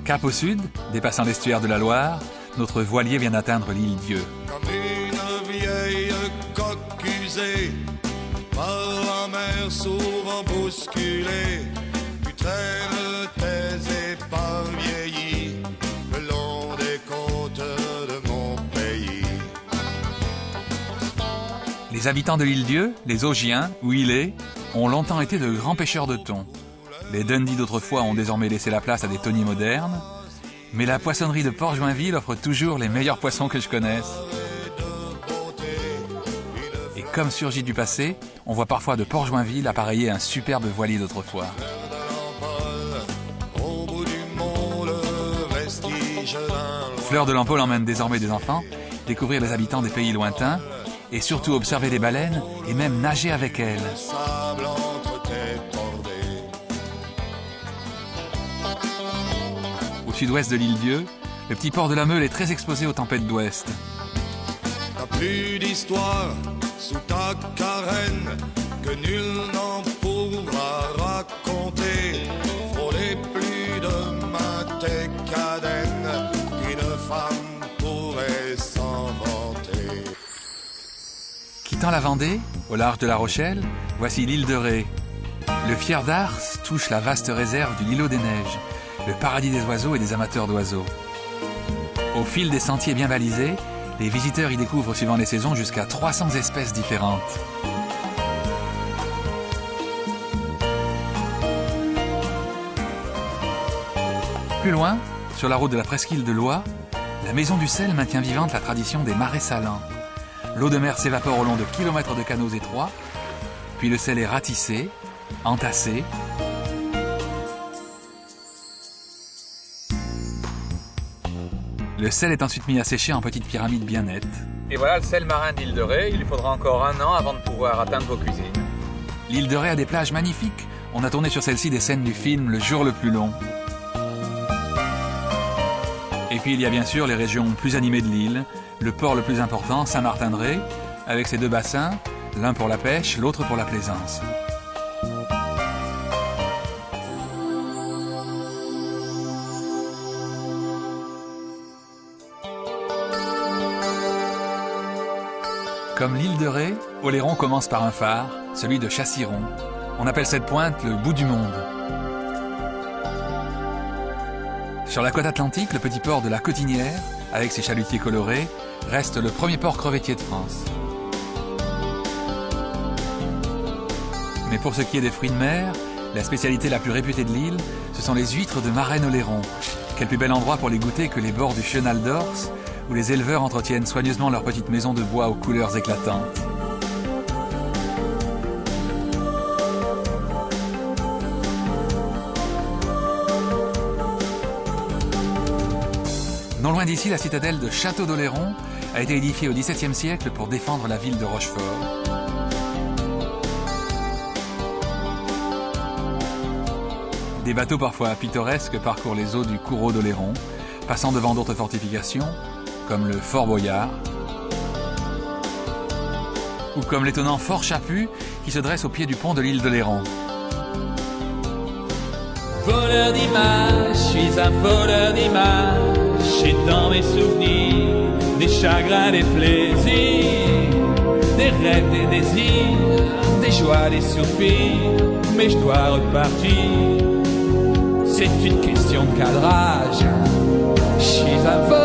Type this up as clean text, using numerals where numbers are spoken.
Cap au sud, dépassant l'estuaire de la Loire, notre voilier vient d'atteindre l'île Dieu. Comme une vieille coque usée, par la mer souvent bousculée, tu traînes tes épaves vieillies le long des côtes de mon pays. Les habitants de l'île Dieu, les Augiens, ou Îlets, ont longtemps été de grands pêcheurs de thon. Les Dundee d'autrefois ont désormais laissé la place à des thoniers modernes, mais la poissonnerie de Port-Joinville offre toujours les meilleurs poissons que je connaisse. Et comme surgit du passé, on voit parfois de Port-Joinville appareiller un superbe voilier d'autrefois. Fleur de Lampol emmène désormais des enfants découvrir les habitants des pays lointains et surtout observer les baleines et même nager avec elles. Au sud-ouest de l'île Dieu, le petit port de la Meule est très exposé aux tempêtes d'ouest. T'as plus d'histoire sous ta carène que nul n'en pourra raconter. Frôlez plus de main tes cadènes qu'une femme pourrait s'en vanter. Quittant la Vendée, au large de La Rochelle, voici l'île de Ré. Le fier d'Ars touche la vaste réserve du L'Îlot des Neiges, le paradis des oiseaux et des amateurs d'oiseaux. Au fil des sentiers bien balisés, les visiteurs y découvrent suivant les saisons jusqu'à 300 espèces différentes. Plus loin, sur la route de la presqu'île de Loie, la Maison du Sel maintient vivante la tradition des marais salants. L'eau de mer s'évapore au long de kilomètres de canaux étroits, puis le sel est ratissé, entassé. Le sel est ensuite mis à sécher en petites pyramides bien nettes. Et voilà le sel marin d'Île de Ré, il lui faudra encore 1 an avant de pouvoir atteindre vos cuisines. L'île de Ré a des plages magnifiques. On a tourné sur celle-ci des scènes du film Le Jour le plus long. Et puis il y a bien sûr les régions plus animées de l'île, le port le plus important, Saint-Martin-de-Ré, avec ses 2 bassins, l'un pour la pêche, l'autre pour la plaisance. Comme l'île de Ré, Oléron commence par un phare, celui de Chassiron. On appelle cette pointe le bout du monde. Sur la côte atlantique, le petit port de la Cotinière, avec ses chalutiers colorés, reste le premier port crevettier de France. Mais pour ce qui est des fruits de mer, la spécialité la plus réputée de l'île, ce sont les huîtres de Marennes-Oléron. Quel plus bel endroit pour les goûter que les bords du Chenal d'Ors, où les éleveurs entretiennent soigneusement leurs petites maisons de bois aux couleurs éclatantes. Non loin d'ici, la citadelle de Château d'Oléron a été édifiée au XVIIe siècle pour défendre la ville de Rochefort. Des bateaux parfois pittoresques parcourent les eaux du Coureau d'Oléron, passant devant d'autres fortifications, comme le Fort Boyard, ou comme l'étonnant Fort Chaput, qui se dresse au pied du pont de l'île d'Oléron. Voleur d'images, je suis un voleur d'images, j'ai dans mes souvenirs des chagrins, des plaisirs, des rêves, des désirs, des joies, des soupirs, mais je dois repartir, c'est une question de cadrage, je suis un voleur